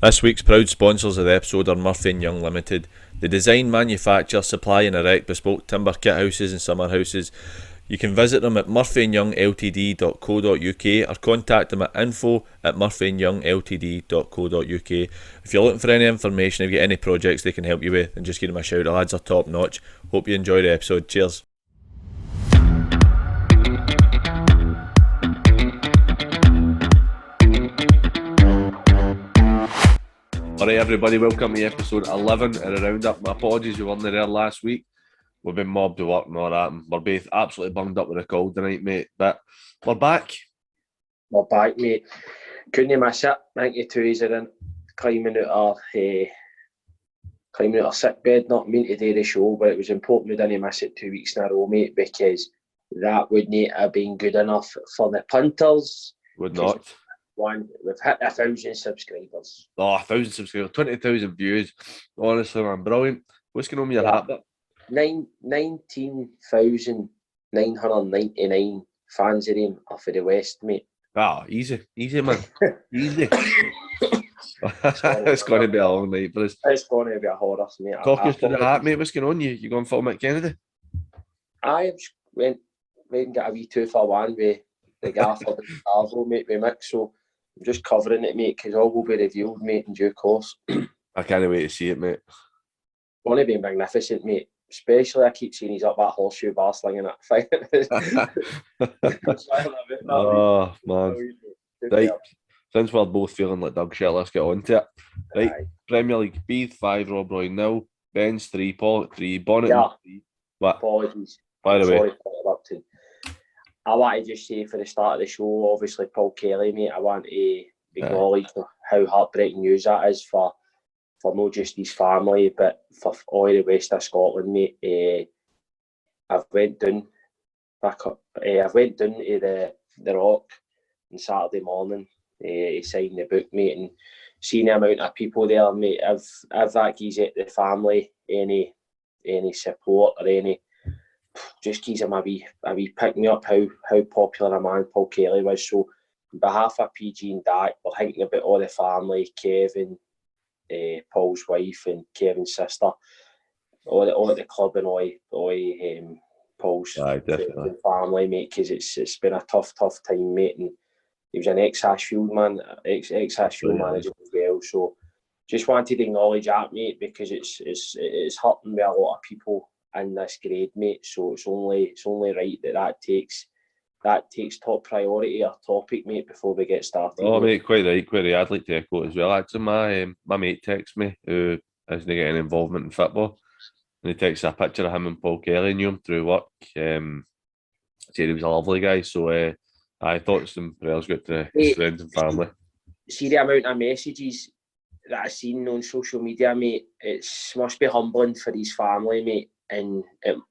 This week's proud sponsors of the episode are Murphy & Young Limited. They design, manufacture, supply and erect bespoke timber kit houses and summer houses. You can visit them at murphyandyoungltd.co.uk or contact them at info@murphyandyoungltd.co.uk. If you're looking for any information, if you get any projects they can help you with, then just give them a shout. The lads are top notch. Hope you enjoy the episode. Cheers. Alright everybody, welcome to episode 11 of the Roundup. My apologies we weren't there last week. We've been mobbed with work and all that, and we're both absolutely bunged up with a cold tonight, mate. But we're back. We're back, mate. Couldn't miss it. 92s are in. Climbing out our sick bed. Not mean to do the show, but it was important we didn't miss it 2 weeks in a row, mate, because that wouldn't have been good enough for the punters. Would not. We've hit 1,000 subscribers. 1,000 subscribers, 20,000 views. Honestly, man, brilliant. What's going on with your hat? 19,999 fans of him are for the West, mate. Easy, man. Easy. It's going to be a long night for us. It's going to be a horror, mate. Talk us through the hat, mate. What's going on? You going full Mick Kennedy? I went and got a wee 2-for-1 with the gaffer and Arvo, mate, with Mick, so I'm just covering it, mate, because all will be revealed, mate, in due course. I can't wait to see it, mate. Going to be magnificent, mate. Especially, I keep seeing he's up that horseshoe bar slinging that fight. Oh, man. Right. Since we're both feeling like dog shit, let's get on to it. Right. Aye. Premier League, Beath 5, Rob Roy 0, Ben's 3, Pollock 3, Bonnet 3. What? Apologies. By the way. I want to just say for the start of the show, obviously Paul Kelly, mate, I want to acknowledge how heartbreaking news that is for not just his family, but for all the west of Scotland, mate. I went down to the Rock on Saturday morning to sign the book, mate, and seeing the amount of people there, mate. If that gives it the family any support or any, just gives him a wee pick me up how popular a man Paul Kelly was. So on behalf of PG and Dak, we're thinking about all the family, Kevin, Paul's wife and Kevin's sister, all at the club and all Paul's family, mate, because it's been a tough time, mate, and he was an ex-Ashfield man, ex-Ashfield manager as well, so just wanted to acknowledge that, mate, because it's hurting with a lot of people in this grade, mate, so it's only right that takes top priority or topic, mate, before we get started. Oh, mate, quite right. I'd like to echo it as well. Actually, my mate texts me, who isn't getting involvement in football, and he texts a picture of him and Paul Kelly, knew him through work. Said he was a lovely guy, so I thought some prayers got to his friends and family. See the amount of messages that I've seen on social media, mate, it must be humbling for his family, mate. And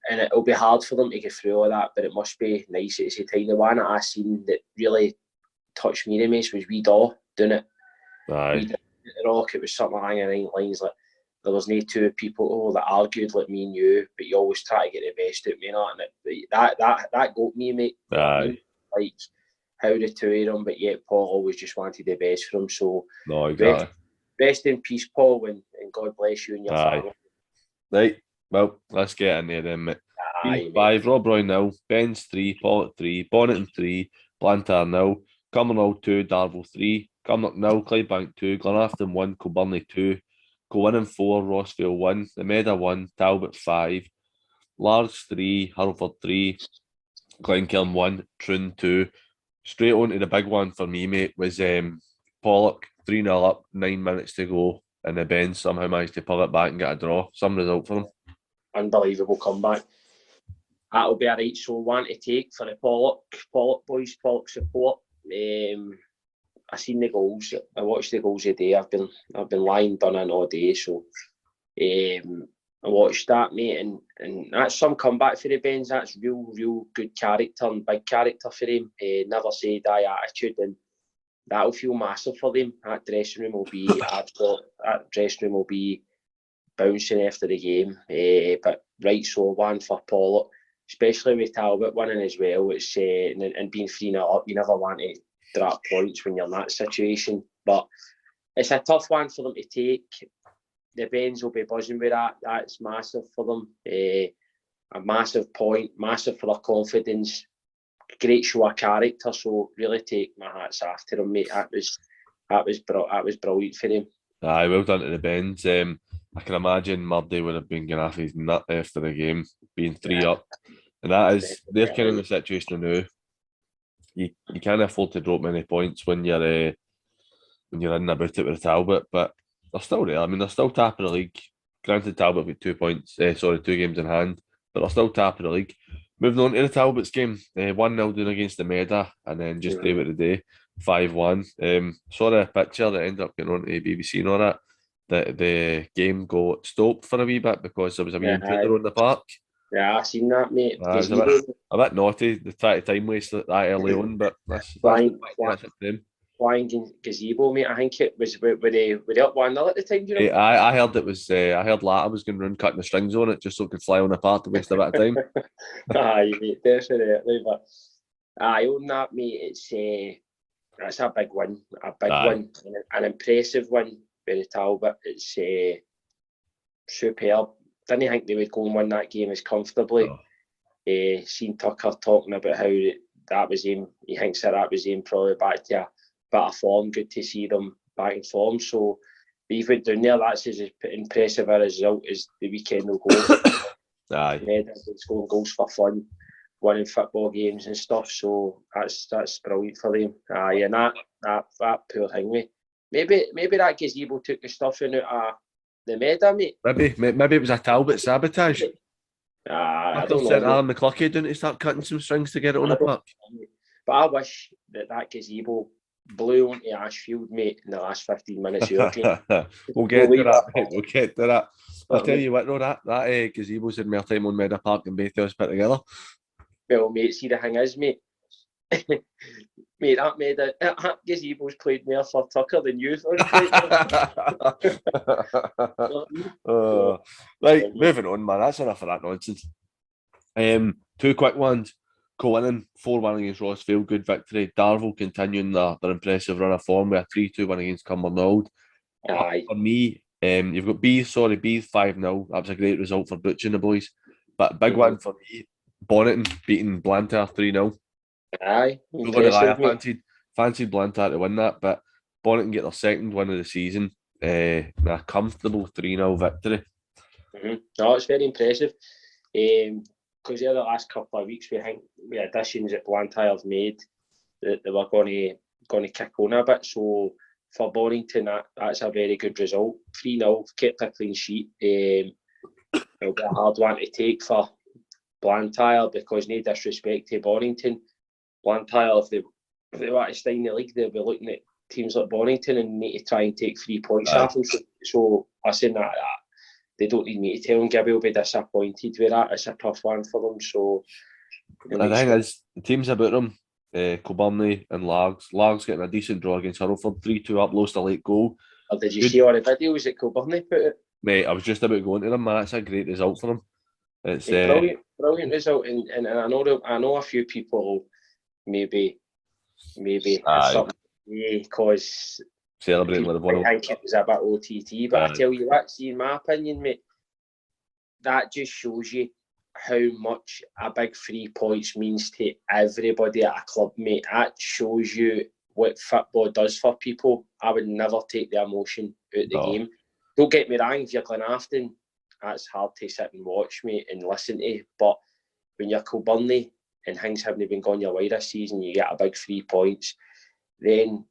it'll be hard for them to get through all that, but it must be nice at the same time. The one that I seen that really touched me the most was Wee Daw doing it. Aye. The Rock, it was something along the lines like there was no two people that argued like me and you, but you always try to get the best out of me, and that got me, mate. Aye. Like how the two of them, but yet Paul always just wanted the best for him. So no, exactly. Rest in peace, Paul, and God bless you and your family. Right. Well, let's get in there then, mate. 5, Rob Roy 0, Ben's 3, Pollock 3, Bonnet 3, Blantyre 0, Cumbernauld 2, Darvel 3, Cumnock 0, Clydebank 2, Glenafton 1, Kilburney 2, Colwynnon 4, Rossvale 1, the Meda 1, Talbot 5, Largs 3, Hurlford 3, Glencurn 1, Troon 2. Straight on to the big one for me, mate, was Pollock 3-0 up, 9 minutes to go, and the Ben somehow managed to pull it back and get a draw. Some result for them. Unbelievable comeback. That'll be a right so one to take for the Pollock boys, Pollock support. I seen the goals. I watched the goals today. I've been lying done in all day, so I watched that, mate, and that's some comeback for the Bens. That's real good character and big character for him. Never say die attitude, and that'll feel massive for them. That dressing room will be bouncing after the game. But right, so one for Pollock, especially with Talbot winning as well. It's and being 3-0 up, you never want to drop points when you're in that situation. But it's a tough one for them to take. The Bens will be buzzing with that. That's massive for them. A massive point, massive for their confidence. Great show of character. So really take my hats off to them, mate. That was brilliant for them. Aye, well done to the Bens. I can imagine Murday would have been going off his nut after the game, being 3 up. And that is, they're kind of in the situation now. You can't afford to drop many points when you're in about it with Talbot, but they're still there. I mean, they're still top of the league. Granted, Talbot with 2 points, 2 games in hand, but they're still top of the league. Moving on to the Talbot's game, 1-0 down against the Meda, and then just drew it today, 5-1. Saw a picture that ended up getting on to BBC and all that. The game got stopped for a wee bit because there was a wee intruder on the park. Yeah, I seen that, mate. It was a bit naughty, the time waste that early on, but that's them. Flying gazebo, mate. I think it was were they up 1-0 at the time, you know? I heard it was I heard Latta was going around cutting the strings on it just so it could fly on the park to waste a bit of time. Aye, mate, definitely. But I own that, mate. It's that's a big win. Win. An impressive win for the Talbot. It's superb. Didn't think they would go and win that game as comfortably. Seen Tucker talking about how that was him. He thinks that was him probably back to a bit of form. Good to see them back in form. So we went down there. That's as impressive a result as the weekend will go. Aye. Scoring goals for fun, winning football games and stuff. So that's brilliant for them. Aye, and that poor thing, mate. Maybe that gazebo took the stuffing out of the Meda, mate. Maybe it was a Talbot sabotage. I don't know. Sent Alan McClucky down to start cutting some strings to get it on the park. But I wish that gazebo blew onto Ashfield, mate, in the last 15 minutes of your game. We'll get to that, mate. We'll get to that. I'll tell you what, though, that gazebo's had more time on Meda Park than both of us put together. Well, mate, see the thing is, mate. Mate, that gazebo's played more for Tucker than you. Right, moving on, man. That's enough of that nonsense. 2 quick ones. Co-winning 4-1 against Rossfield, good victory. Darvel continuing their impressive run of form with a 3-2 win against Cumbernauld. For me, you've got Bees 5-0. That was a great result for Butch and the boys. But a big one for me, Bonneton beating Blantyre 3-0. Aye, I fancied Blantyre to win that, but Bonneton get their second win of the season. A comfortable 3-0 victory. No, it's very impressive. Because the last couple of weeks, we think the additions that Blantyre have made that they were going to kick on a bit. So for Bonington, that's a very good result. 3-0, kept a clean sheet. It'll be a hard one to take for Blantyre because no disrespect to Bonington. Blantyre, if they want to stay in the league, they'll be looking at teams like Bonington and need to try and take 3 points off them. So I said that they don't need me to tell them. Gibby will be disappointed with that. It's a tough one for them. So the thing is, the teams about them, Kilbirnie and Largs. Largs getting a decent draw against Hurlford, 3-2 up, lost a late goal. Or did you see all the videos that Kilbirnie put it? Mate, I was just about going to them, man. That's a great result for them. It's a brilliant result, and I know a few people maybe something because celebrating with the ball. I think it was a bit OTT, but I tell you what, see, in my opinion, mate, that just shows you how much a big 3 points means to everybody at a club, mate. That shows you what football does for people. I would never take the emotion out of the game. Don't get me wrong, if you're Glenafton, that's hard to sit and watch, mate, and listen to. But when you're Kilbirnie and things haven't been going your way this season, you get a big 3 points, then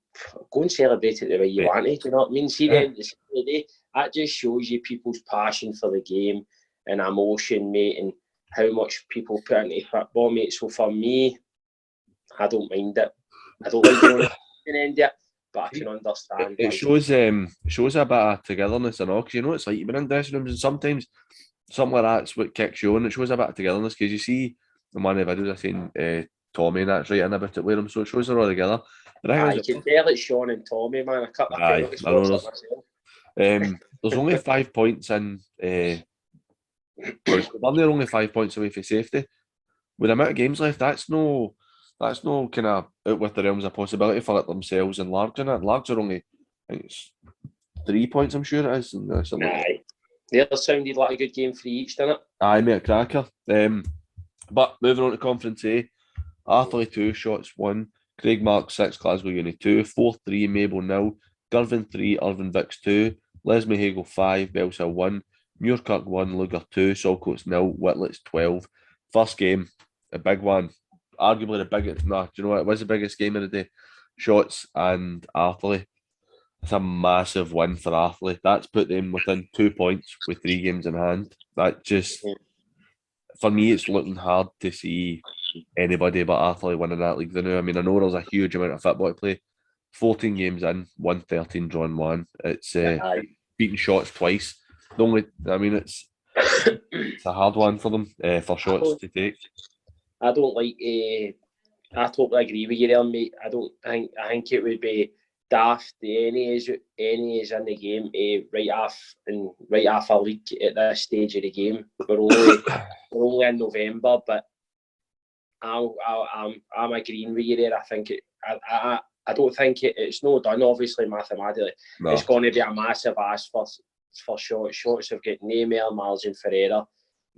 go and celebrate it the way you want it. Do you know what I mean? See, then the day, that just shows you people's passion for the game and emotion, mate, and how much people put into football, mate. So for me, I don't mind it. I don't like going to end it, but I can understand. It shows a bit of togetherness and all, because you know it's like you've been in dressing rooms and sometimes something like that's what kicks you on. It shows a bit of togetherness because you see in one of the videos I've seen Tommy and that's right in about it with them, so it shows they're all together. You can tell it's Sean and Tommy, man. I there's only 5 points in. They're only 5 points away from safety. With the amount of games left, that's no kind of out with the realms of possibility for it themselves and Largs in it. Largs are only, I think it's 3 points, I'm sure it is. And, something like that. Aye. The other sounded like a good game for each, didn't it? Aye, mate, a cracker. But moving on to Conference A, Arthurlie 2, Shots 1, Craig Mark 6, Glasgow Uni 2, 4-3, Mabel 0, Girvan 3, Irvine Vicks 2, Leslie Hagel 5, Bellshill 1, Muirkirk 1, Luger 2, Saltcoats 0, Whitlets 12. First game, a big one. Arguably the biggest, do you know what? It was the biggest game of the day. Shots and Arthurlie. It's a massive win for Arthurlie. That's put them within 2 points with 3 games in hand. That just, for me, it's looking hard to see anybody but Arthurlie winning that league now. I mean, I know there's a huge amount of football to play. 14 games in, 1-13, drawn 1. It's beating Shots twice. The only, I mean, it's a hard one for them, for Shots to take. I don't like. I totally agree with you there, mate. I think it would be daft. Any is in the game, right off a league at this stage of the game. We're only in November, but I'm agreeing with you there. I think I don't think it's no done. Obviously, mathematically, no. It's going to be a massive ask for Shots. Shots have got Neymar, Margin Ferreira.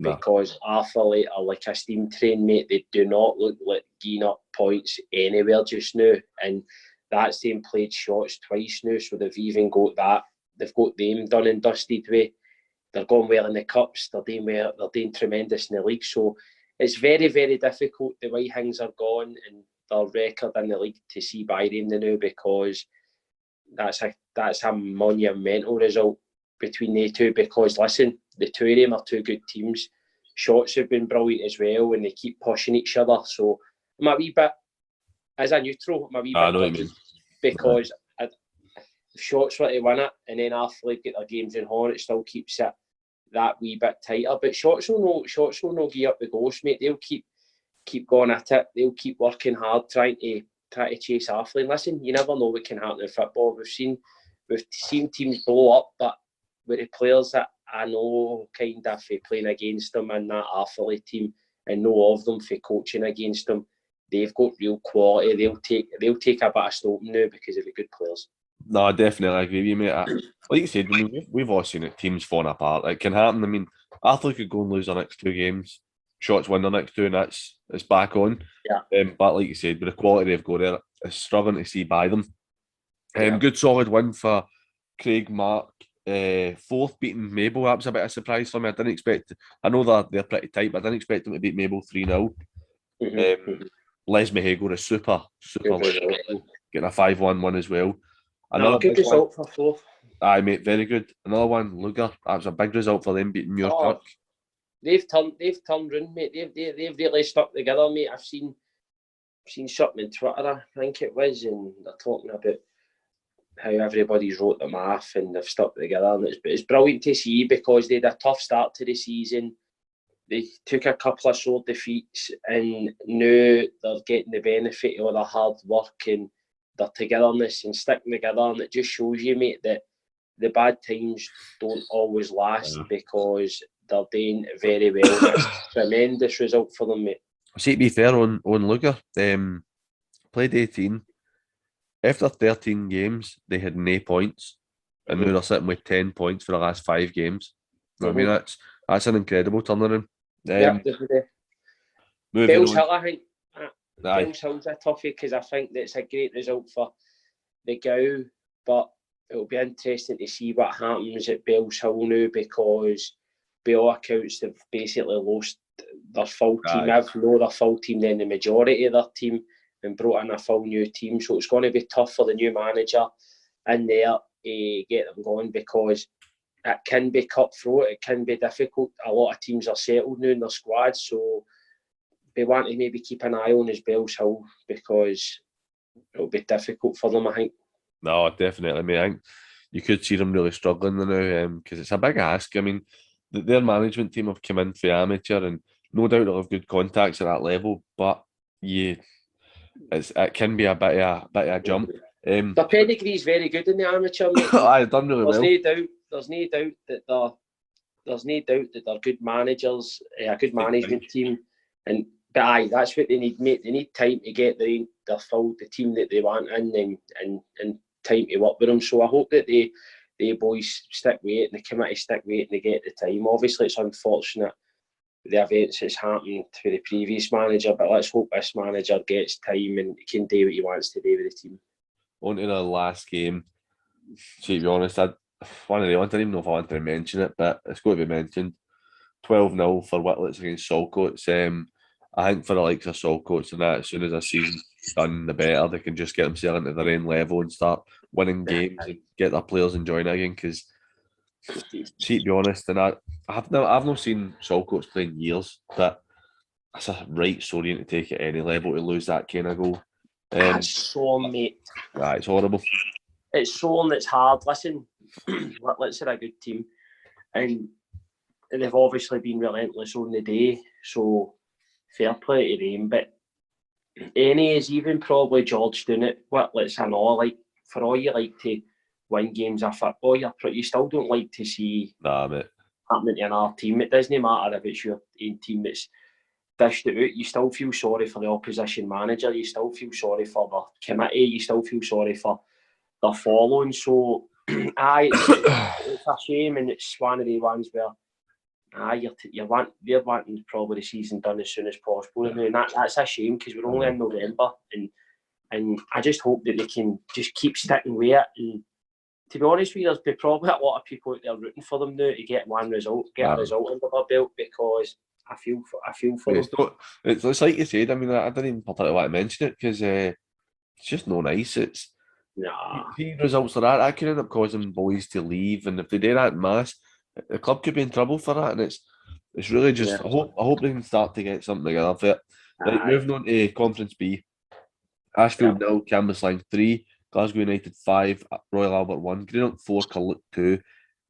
No. Because Arthurlie are like a steam train, mate. They do not look like gaining up points anywhere just now. And that's them played Shots twice now, so they've even got that. They've got them done and dusted with. They're going well in the cups. They're doing well. They're doing tremendous in the league. So it's very, very difficult. The way things are gone and their record in the league to see by them now, because that's a monumental result between the two. Because listen, the two of them are two good teams. Shots have been brilliant as well, and they keep pushing each other. So I'm a wee bit, as a neutral, I'm a wee bit gutted, because if Shots were to win it and then Arthurlie get their games in hand, it still keeps it that wee bit tighter. But Shots will not give up the ghost, mate. They'll keep going at it. They'll keep working hard, trying to chase Arthurlie. And listen, you never know what can happen in football. We've seen teams blow up, but with the players that I know kind of playing against them in that Arthurlie team, and know of them for coaching against them, they've got real quality. They'll take a bit of stopping now because of the good players. No, I definitely agree with you, mate. Like you said, I mean, we've all seen it. Teams falling apart. It can happen. I mean, Arthurlie could go and lose their next 2 games. Shots win their next 2, and it's back on. Yeah. But like you said, with the quality they've got there, it's struggling to see by them. Good solid win for Craig Mark. 4th beating Mabel. That was a bit of a surprise for me. I didn't expect. I know they're pretty tight, but I didn't expect them to beat Mabel 3-0. Les Mahego is super getting a 5-1 win as well. Another good result for 4th. Aye, mate, very good. Another one, Luger. That was a big result for them beating Muirkirk. They've turned round, mate. They've really stuck together, mate. I've seen something on Twitter, I think it was, and they're talking about how everybody's wrote them off and they've stuck together, and it's brilliant to see, because they had a tough start to the season. They took a couple of sore defeats, and now they're getting the benefit of all their hard work and their togetherness and sticking together. And it just shows you, mate, that the bad times don't always last, because they're doing very well. It's a tremendous result for them, mate. See, to be fair on Luger, played 18. After 13 games, they had no points, and now they're sitting with 10 points for the last 5 games. I mean, that's an incredible turnaround. Bellshill, I think. Bellshill's a toughie, because I think that's a great result for the Gow, but it'll be interesting to see what happens at Bellshill now, because by all accounts they've basically lost their full team. If no their full team, then the majority of their team, and brought in a full new team. So it's going to be tough for the new manager in there to get them going, because it can be cutthroat, it can be difficult. A lot of teams are settled now in their squad, so they want to maybe keep an eye on as Bellshill, because it'll be difficult for them, I think. No, definitely, mate. I think you could see them really struggling now, because it's a big ask. I mean, their management team have come in for amateur, and no doubt they'll have good contacts at that level, but it can be a bit of a jump. Their pedigree is very good in the amateur, mate. I've done really well. There's no doubt that they're good managers, a good management team, but that's what they need, mate. They need time to get the team that they want in, and time to work with them. So I hope that they the boys stick with it and the committee stick with it and they get the time. Obviously, it's unfortunate the events that's happened to the previous manager, but let's hope this manager gets time and can do what he wants to do with the team. On to the last game. To be honest, I didn't even know if I wanted to mention it, but it's got to be mentioned. 12-0 for Whitlets against Saltcoats. I think for the likes of Saltcoats and that, as soon as a season's done, the better. They can just get themselves into their own level and start winning games and get their players enjoying it again. Because, to be honest, and I've not seen Saltcoats play in years, but that's a right story to take at any level to lose that kind of goal. That's so, mate. It's horrible. It's so and it's hard. Listen, Whitlets are a good team, and they've obviously been relentless on the day, so fair play to them. But any is even probably George doing it. Whitlets and all, like, for all you like to win games of football, you still don't like to see mate. happening to another team. It doesn't matter if it's your own team that's dished it out. You still feel sorry for the opposition manager. You still feel sorry for the committee. You still feel sorry for the following. So, it's a shame, and it's one of the ones where they're wanting probably the season done as soon as possible, and that's a shame because we're only in November, and I just hope that they can just keep sticking with it. And to be honest with you, there's probably a lot of people out there rooting for them now to get a result under their belt, because I feel for them. It's like you said. I mean, I didn't even particularly want to mention it because it's just no nice. It's results like that could end up causing boys to leave, and if they do that in mass, the club could be in trouble for that. And it's really just I hope they can start to get something together for it. Right, moving on to Conference B. Ashfield 0, Cambuslang 3, Glasgow United 5, Royal Albert 1, Greenock 4, Carluke 2,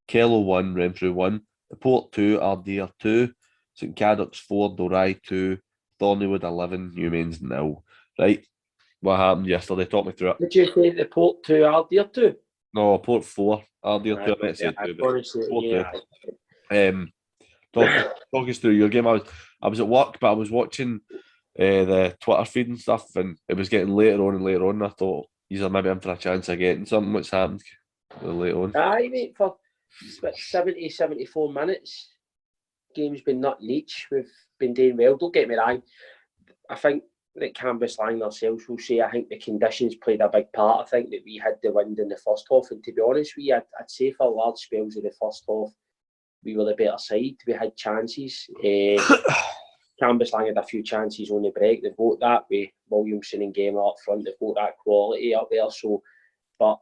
Kello 1, Renfrew 1, The Port 2, Ardere 2, St Cadoc's 4, Dorai 2, Thorneywood 11, Newmains 0. Right, what happened yesterday? Talk me through it. Did you say the Port 2, Ardere 2? No, Port 4, Ardere 2. I meant to say 2, but Port 2. Talk us through your game. I was at work, but I was watching the Twitter feed and stuff, and it was getting later on and later on. And I thought, these are maybe in for a chance of getting something. What's happened later on? Mate, for 70, 74 minutes, game's been nut and each. We've been doing well. Don't get me wrong. I think that Cambuslang themselves will say, I think the conditions played a big part. I think that we had the wind in the first half, and to be honest with you, I'd say for large spells of the first half, we were the better side. We had chances. Cambuslang had a few chances on the break. They've got that with Williamson and Gamer up front. They've got that quality up there. So, but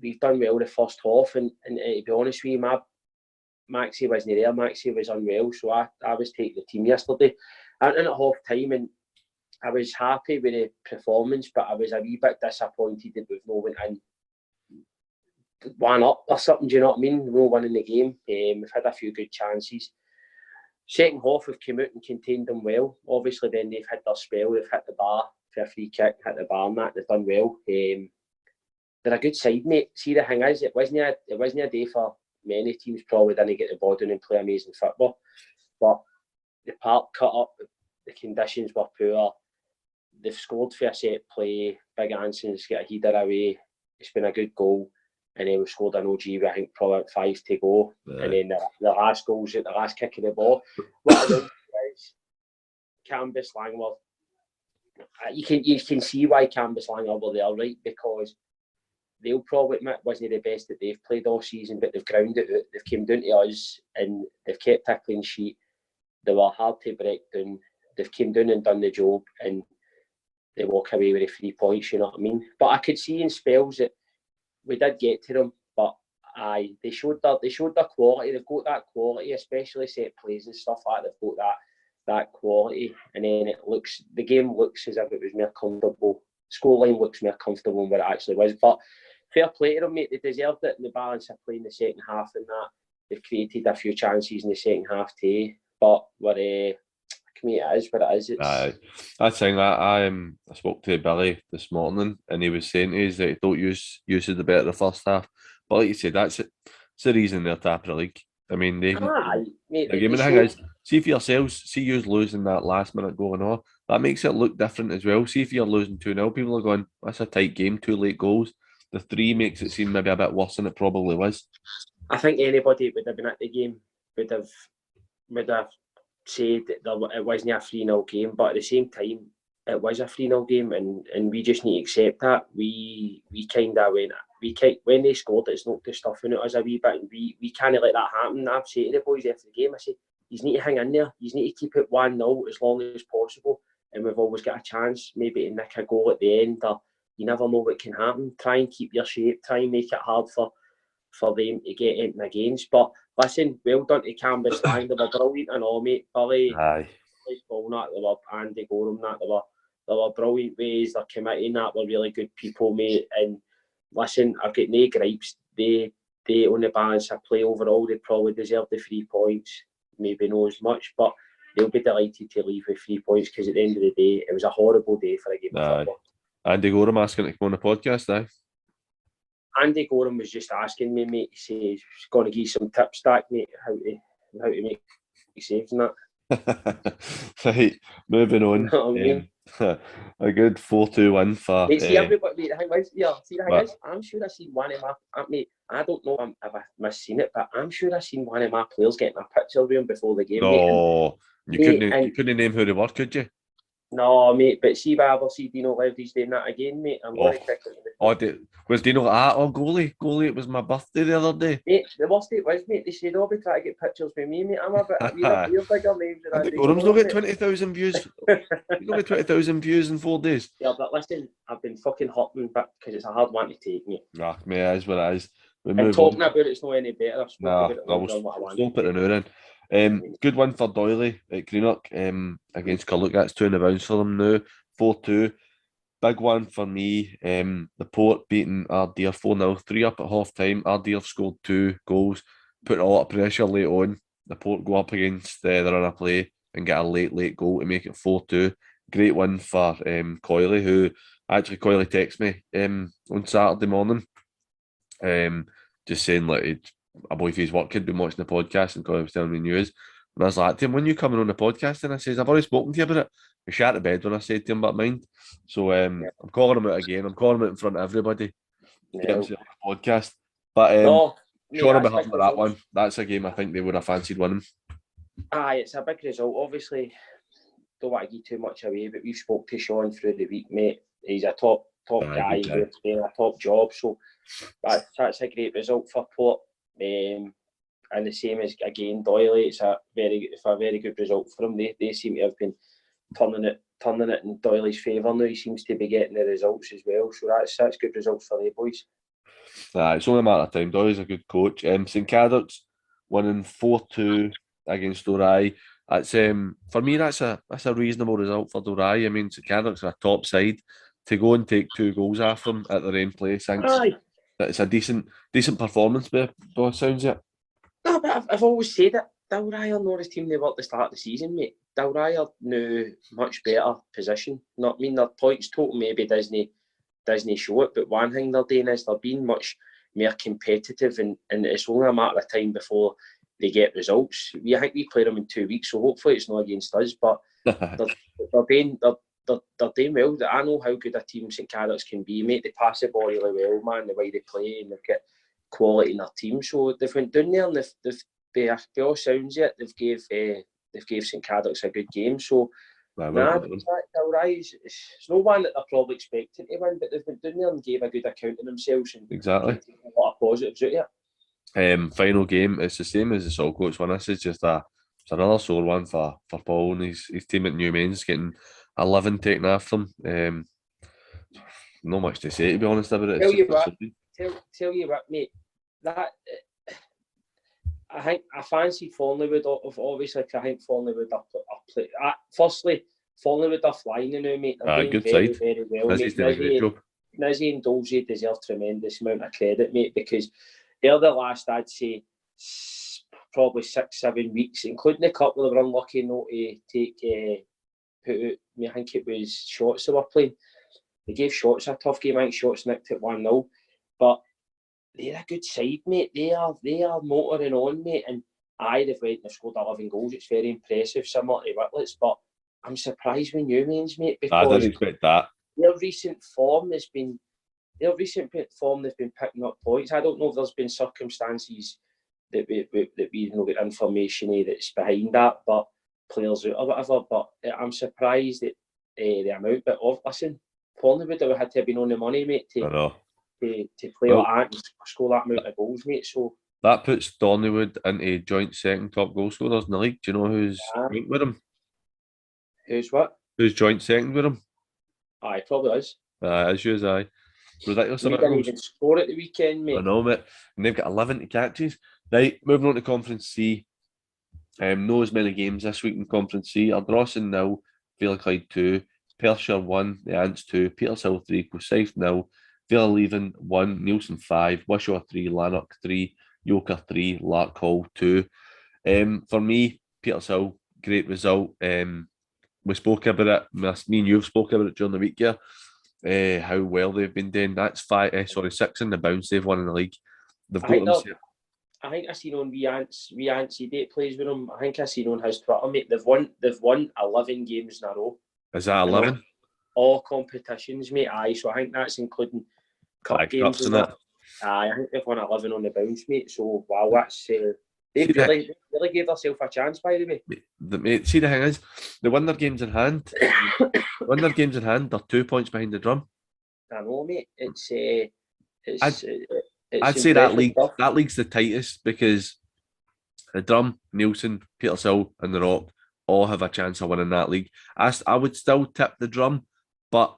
we've done well the first half. And to be honest with you, Maxie wasn't there. Maxie was unwell. So I was taking the team yesterday. And in at half time, and I was happy with the performance, but I was a wee bit disappointed that we've not went in 1 up or something. Do you know what I mean? No winning the game. We've had a few good chances. Second half, we've come out and contained them well. Obviously, then they've had their spell. They've hit the bar for a free kick, hit the bar and that. They've done well. They're a good side, mate. See, the thing is, it wasn't a day for many teams. Probably didn't get the ball down and play amazing football. But the park cut up. The conditions were poor. They've scored for a set play. Big Anson's got a header away. It's been a good goal. And then we scored an OG with, I think, probably 5 to go. Right. And then the last goal's at the last kick of the ball. What I will say is, Cambuslang were... You can see why Cambuslang were there, right? Because they'll probably admit it wasn't the best that they've played all season, but they've grounded it out. They've come down to us and they've kept a clean sheet. They were hard to break down. They've come down and done the job, and they walk away with the 3 points, you know what I mean? But I could see in spells that we did get to them, but they showed their quality. They've got that quality, especially set plays and stuff like that. They've got that quality, and then the game looks as if it was more comfortable. Scoreline looks more comfortable than what it actually was. But fair play to them, mate. They deserved it in the balance of play in the second half, and that they've created a few chances in the second half too. But it is what it is. That's saying that I spoke to Billy this morning, and he was saying to us that he don't use the better the first half. But like you said, it's the reason they're top of the league. I mean, the thing is, see for yourselves, see you losing that last minute goal and all, that makes it look different as well. See if you're losing 2-0, people are going, that's a tight game, 2 late goals. the 3 makes it seem maybe a bit worse than it probably was. I think anybody that would have been at the game would have said that it wasn't a 3-0 game, but at the same time, it was a 3-0 game, and we just need to accept that. We kind of when they scored, it's knocked the stuff in us a wee bit, and we can't let that happen. I've said to the boys after the game, I said, you need to hang in there, you need to keep it 1-0 as long as possible, and we've always got a chance maybe to nick a goal at the end, or you never know what can happen. Try and keep your shape, try and make it hard for them to get anything against. But listen, well done to Canvas Lang. They were brilliant and all, mate. Billy, Paul, they were Andy Gorham, they were brilliant ways. Their committee, were really good people, mate. And listen, I've got no gripes. They on the balance of play overall, they probably deserve the 3 points. Maybe not as much, but they'll be delighted to leave with 3 points, because at the end of the day, it was a horrible day for a game of football. Andy Gorham asking to come on the podcast, Andy Gorham was just asking me, mate, he says he's going to give you some tips, Stack, mate, how to make saves and that. Right, moving on. You know what I mean? A good 4-2 win for... Mate, see everybody, the thing is, I'm sure I've seen one of my... Mate, I don't know if I've misseen it, but I'm sure I've seen one of my players getting a picture with him before the game, no, mate. You couldn't name who they were, could you? No, mate, but see if I ever see Dino Leverage doing that again, mate, I'm going to kick it. Was Dino like, goalie, it was my birthday the other day. Mate, the worst it was, mate, they said, be trying to get pictures with me, mate. I'm a bit bigger name than Andy Gorham's not got 20,000 views. He's not got 20,000 views in 4 days. Yeah, but listen, I've been fucking hurting, but because it's a hard one to take, mate. Nah, mate, it is what it is. And talking about it's not any better. We'll stop it an hour in. Good win for Doyley at Greenock against Culloch. That's 2 in the bounce for them now. 4-2. Big one for me. The Port beating Ardere 4-0, 3 up at half time. Ardere scored 2 goals, putting a lot of pressure late on. The Port go up against the run of play and get a late goal to make it 4-2. Great win for Coyley, who actually Coyley texted me on Saturday morning. Just saying like a boy for his work had been watching the podcast, and Coyley was telling me news. And I was like to him, when you coming on the podcast? And I says, I've already spoken to you about it. He shat to bed when I said to him about mind. So I'm calling him out again. I'm calling him out in front of everybody. Get him to the podcast. But sure about happy with that one. That's a game I think they would have fancied winning. Aye, it's a big result. Obviously, don't want to give too much away, but we spoke to Sean through the week, mate. He's a top guy. He's doing a top job. So that's a great result for Port. And the same as again Doyley, it's a very good result for them. They seem to have been turning it in Doyley's favour now. He seems to be getting the results as well. So that's good results for the boys. It's only a matter of time. Doyley's a good coach. St Cadoc's winning 4-2 against Dorai. That's for me. That's a reasonable result for Dorai. I mean, St Cadoc's are a top side. To go and take 2 goals off them at their own place, I think it's a decent performance. By sounds it. No, but I've always said it. Dalry are not his team they were at the start of the season, mate. Dalry are now much better position. Not mean their points total maybe doesn't show it, but one thing they're doing is they're being much more competitive, and it's only a matter of time before they get results. I think we play them in 2 weeks, so hopefully it's not against us. But they're doing well. I know how good a team St Cadoc's can be, mate. They pass the ball really well, man. The way they play, and they've got quality in their team. So they've went down there, and they've by all sounds it, they've gave St Cadoc's a good game. So it's no one that they're probably expecting to win, but they've been down there and gave a good account of themselves, and exactly a lot of positives out here. Final game, it's the same as the Saltcoats one. This is just it's another sore one for Paul and his team at New Mains, getting 11 taken off them. Not much to say, to be honest about it. Tell you what, mate. That I think I fancy Fonnellywood. Obviously, I think Fonnellywood are play. Firstly, Fonnellywood are flying now, mate. They're doing very well. Nizzy and Dolzy deserve tremendous amount of credit, mate, because they're the last, I'd say, probably 6-7 weeks, including a couple that were unlucky not to take put out. I think it was Shots they were playing. They gave Shots a tough game. I think Shots nicked it 1-0, but they're a good side, mate. They are motoring on, mate. And they've went and scored 11 goals. It's very impressive, similar to Whitlett's, but I'm surprised with Newman's, mate, because I didn't expect that. Their recent form has been their recent form, they've been picking up points. I don't know if there's been circumstances that we've not got information that's behind that, but players out or whatever. But I'm surprised at the amount. But listen, Collingwood would have had to have been on the money, mate, to play like that and score that amount of goals, mate. So that puts Dorneywood into joint second top goal scorers in the league. Do you know who's joint with him? Who's what? Who's joint second with him? Aye, probably is. As you as I. Ridiculous. He didn't even score at the weekend, mate. I know, mate. And they've got 11 catches. Right, moving on to Conference C. No as many games this week in Conference C. Ardrossan 0, Vale Clyde 2, Perthshire 1, the Ants 2, Petershill 3, Forsyth 0, Vale Leven 1, Nielsen 5, Wishaw 3, Lanark 3, Yoker 3, Lark Hall 2. For me, Petershill, great result. We spoke about it, me and you've spoken about it during the week here, how well they've been doing. That's 6 in the bounce they've won in the league. They've got I think I seen on Antsy Date plays with them. I think I seen on his Twitter, mate. They've won 11 games in a row. Is that 11? All competitions, mate. Aye, so I think that's including cup games and that. Aye, I think they've won 11 on the bounce, mate. So wow, that's they really gave themselves a chance, by the way. Mate, see, the thing is, they win their games in hand. They're 2 points behind the Drum. I know, mate. I'd say that league's the tightest because the Drum, Nielsen, Petershill, and the Rock all have a chance of winning that league. I would still tip the Drum, but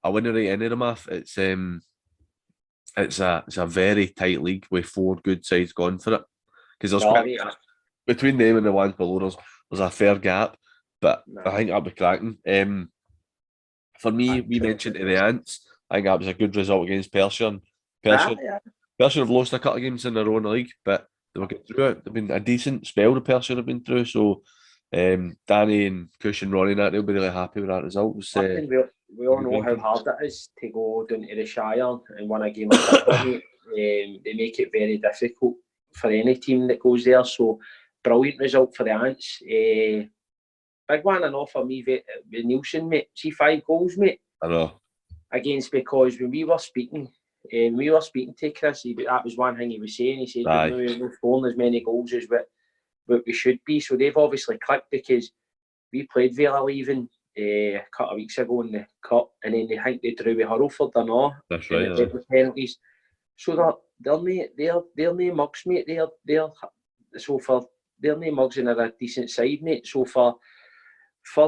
I wouldn't write any of them off. It's a very tight league with 4 good sides going for it. Because between them and the ones below there's a fair gap, but I think that'll be cracking. For me, we mentioned to the Ants, I think that was a good result against Perthshire. Perthshire have lost a couple of games in their own league, but they will get through it. They've been a decent spell the Perthshire have been through, so Danny and Cush and Ronnie they'll be really happy with that result. We all know how hard it is to go down to the Shire and win a game of football. They make it very difficult for any team that goes there. So brilliant result for the Ants. Big one and off for me with Nielsen, mate. See 5 goals, mate. I know. Because when we were speaking to Chris, that was one thing he was saying. He said we're not scoring as many goals as what we should be. So they've obviously clicked because we played Vale Leven a couple of weeks ago in the cup, and then they drew with Hurlford or not. That's right. With penalties. So they're no mugs, mate. They're no mugs and they're a decent side, mate. So for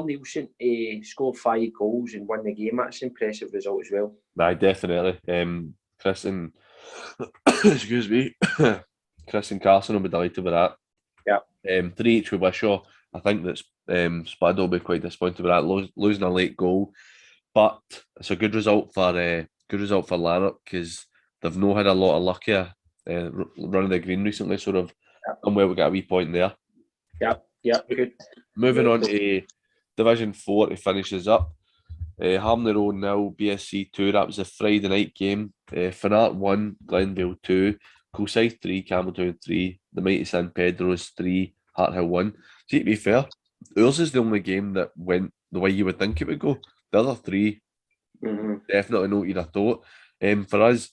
Nielsen to score 5 goals and win the game, that's an impressive result as well. Aye, definitely. Chris and excuse me, Chris and Carson will be delighted with that. Yeah. 3 each with Wishaw. I think that Spud will be quite disappointed with that, losing a late goal. But it's a good result for Lanark because they've not had a lot of luck here running the green recently, so they've done well. We got a wee point there. Yeah, good. Moving on to Division 4 to finishes up. Harmony Road 0, BSC 2. That was a Friday night game. Fanart 1, Glenvale 2, Coolside 3, Campbelltown 3, the Mighty San Pedro's 3, Harthill 1. See, to be fair, ours is the only game that went the way you would think it would go. The other 3 definitely not what you'd have thought. For us,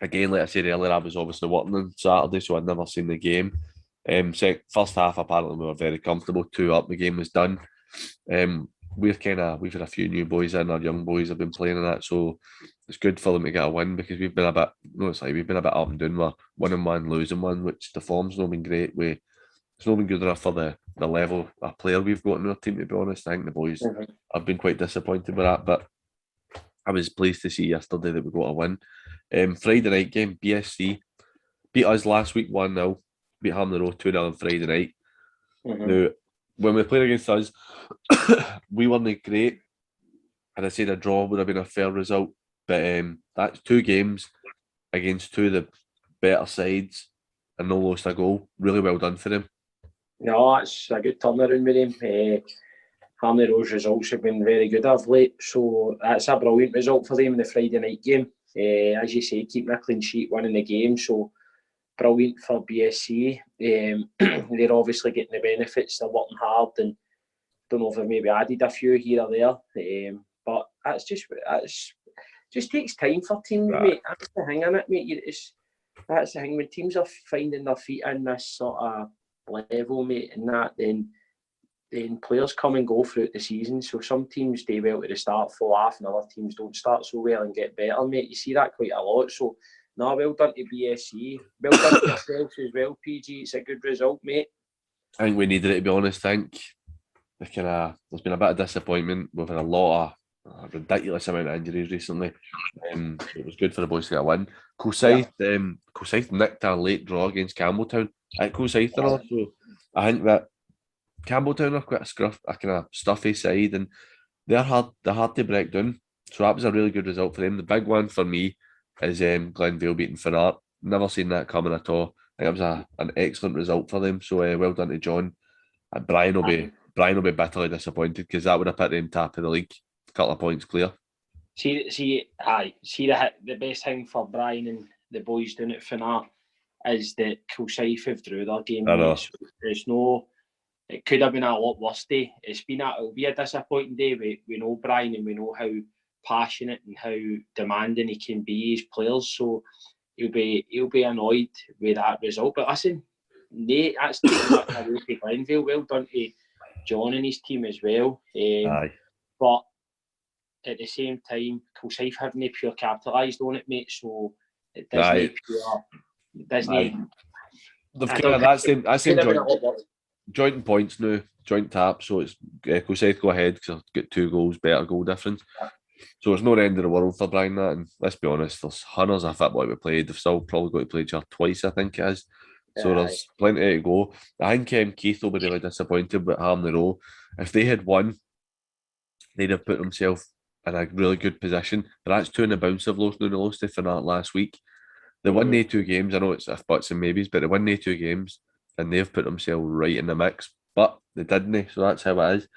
again, like I said earlier, I was obviously working on Saturday, so I'd never seen the game. First half, apparently, we were very comfortable. 2 up, the game was done. We've had a few new boys in, our young boys have been playing in that, so it's good for them to get a win because we've been a bit up and down. We're winning one, losing one, which the form's not been great. It's not been good enough for the level of player we've got in our team, to be honest. I think the boys have been quite disappointed with that, but I was pleased to see yesterday that we got a win. Friday night game, BSC beat us last week 1-0, beat Harmony Road 2-0 on Friday night. Now, when we played against us, we weren't great, and I said a draw would have been a fair result, but that's 2 games against 2 of the better sides and no lost a goal. Really well done for them. No, that's a good turnaround with him. Harmony Road's results have been very good of late, so that's a brilliant result for them in the Friday night game. As you say, keeping a clean sheet, winning the game, so brilliant for BSC. They're obviously getting the benefits. They're working hard, and don't know if they've maybe added a few here or there. But that's just takes time for teams, mate. That's the thing, innit, mate? That's the thing. When teams are finding their feet in this sort of level, mate, and that, then players come and go throughout the season. So some teams do well at the start, fall off, and other teams don't start so well and get better, mate. You see that quite a lot. So, no, well done to BSC. Well done to yourselves as well, PG. It's a good result, mate. I think we needed it, to be honest. I think there's been a bit of disappointment. We've had a lot of ridiculous amount of injuries recently. It was good for the boys to get a win. Coolside nicked a late draw against Campbelltown at Coolside. So I think that Campbelltown are quite a kind of stuffy side, and they're hard to break down. So that was a really good result for them. The big one for me is Glenvale beating Fanart. Never seen that coming at all. I think it was an excellent result for them. So well done to John. And Brian will be bitterly disappointed because that would have put them top of the league, a couple of points clear. See, the best thing for Brian and the boys doing it Fanart is that Kilsyth have drew their game. There's no. It could have been a lot worse day. It'll be a disappointing day. We know Brian and we know how passionate and how demanding he can be as players. So he'll be annoyed with that result. But listen, that's taking that away to Glenvale. Well done to John and his team as well. But at the same time, Kilsyth haven't pure capitalised on it, mate. So it doesn't pure. It doesn't. That's the joint points now, joint tap. So it's Kilsyth go ahead because I've got 2 goals, better goal difference. Yeah. So it's not the end of the world for Brian that. And let's be honest, there's hundreds of football we played. They've still probably got to play each other twice, I think it is. So there's plenty to go. I think Keith will be really disappointed with Harmony Row. If they had won, they'd have put themselves in a really good position. They're actually 2 in the bounce of lost. They lost to Fanart last week. They won the 2 games. I know it's if buts and maybes, but they won the 2 games and they've put themselves right in the mix. But they didn't, so that's how it is.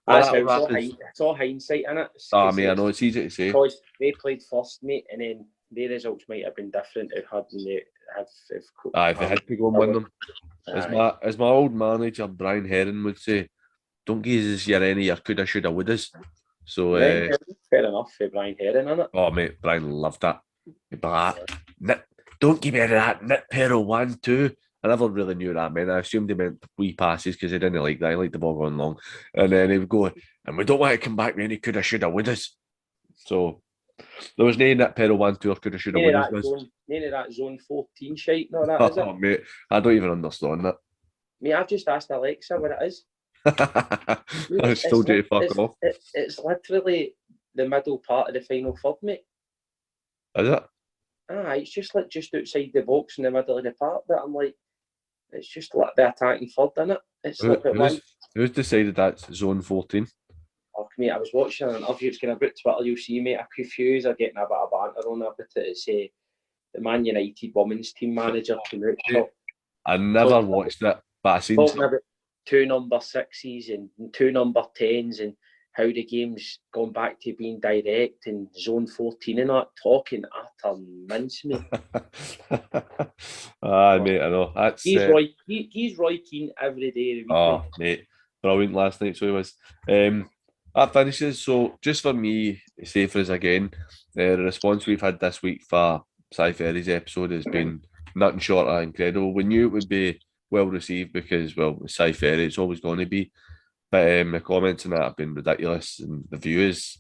It's all hindsight, innit? I know it's easy to say. Because they played first, mate, and then their results might have been different if they had to go and win them. As my old manager Brian Herron would say, don't give us your coulda, shoulda, wouldas. So fair enough for Brian Herron, innit? Oh mate, Brian loved that. Don't give me any of that nip pero 1-2. I never really knew what that meant. I assumed he meant wee passes because he didn't like that. He liked the ball going long. And then he would go, and we don't want to come back with any coulda, shoulda, wouldas. So there was no nip pero 1-2 or coulda, shoulda, wouldas. None of that zone 14 shite, no, that is it? Oh mate, I don't even understand that. Mate, I've just asked Alexa what it is. I told you to fuck off. It's literally the middle part of the final third, mate. Is it? It's just outside the box in the middle of the park. But I'm like, it's just like the attacking third, isn't it? Who's decided that's zone 14? Oh, mate, I was watching an interview. It's going about Twitter. You'll see, mate, a few views are getting a bit of banter on about it. It's the Man United women's team manager came out. I never watched it, but I seen talking about 2 number 6s and 2 number 10s and how the game's gone back to being direct and zone 14 and that, talking utter mince, mate. Mate, I know. He's Roy Keane every day of the week. Oh, mate, brilliant last night, so he was. That finishes. So just for me, safer as again, the response we've had this week for Cy Ferry's episode has been nothing short of incredible. We knew it would be well received because, well, with Cy Ferry, it's always going to be. But the comments on that have been ridiculous and the view is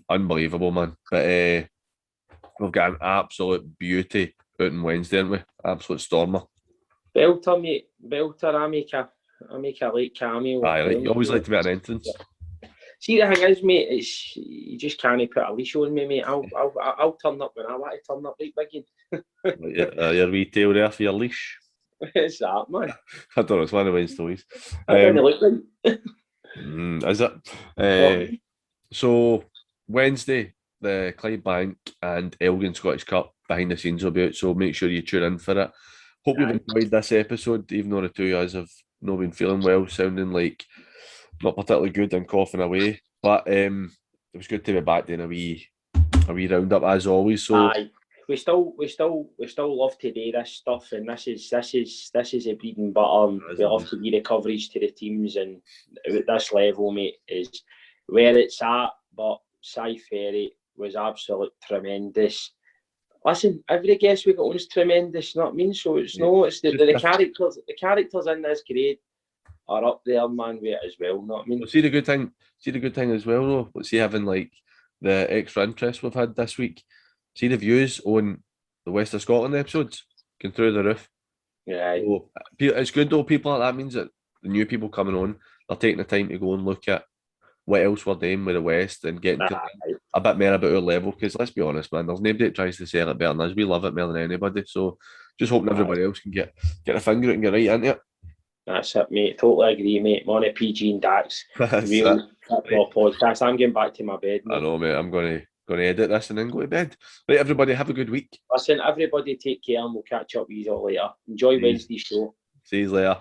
unbelievable, man. But we've got an absolute beauty out on Wednesday, haven't we? Absolute stormer. Belter, mate. Belter, I make a late cameo. You always like to be at an entrance. See, the thing is, mate, it's you just can't put a leash on me, mate. I'll turn up when I want to turn up, right, Biggie? Your retail there for your leash. What's that, man? I don't know, it's one of Wednesday's toys. I don't look right. Is it? So, Wednesday, the Clydebank and Elgin Scottish Cup behind the scenes will be out, so make sure you tune in for it. Hope you've enjoyed this episode, even though the 2 of us have not been feeling well, sounding like not particularly good and coughing away. But it was good to be back doing a wee roundup as always. So we still love to do this stuff, and this is a breeding butter. We love to give the coverage to the teams, and at this level, mate, is where it's at. But Cy Ferry, was absolute tremendous. Listen, every guest we got on is tremendous, you know what I mean? So it's it's the characters. The characters in this grade are up there, man, with it as well. You know what I mean? Well, see the good thing as well though. Let's see having like the extra interest we've had this week. See the views on the West of Scotland episodes going through the roof. Yeah. So, it's good though. People like that means that the new people coming on, they're taking the time to go and look at what else we're doing with the West and getting to a bit more about our level. Because let's be honest, man, there's nobody that tries to sell it better than us. We love it more than anybody. So just hoping everybody else can get a finger out and get right into it. That's it, mate. Totally agree, mate. Money, PG and Dax. Real football podcast. I'm getting back to my bed, mate. I know, mate. I'm going to edit this and then go to bed. Right, everybody, have a good week. Listen, everybody take care and we'll catch up with you all later. Enjoy Wednesday's show. See you later.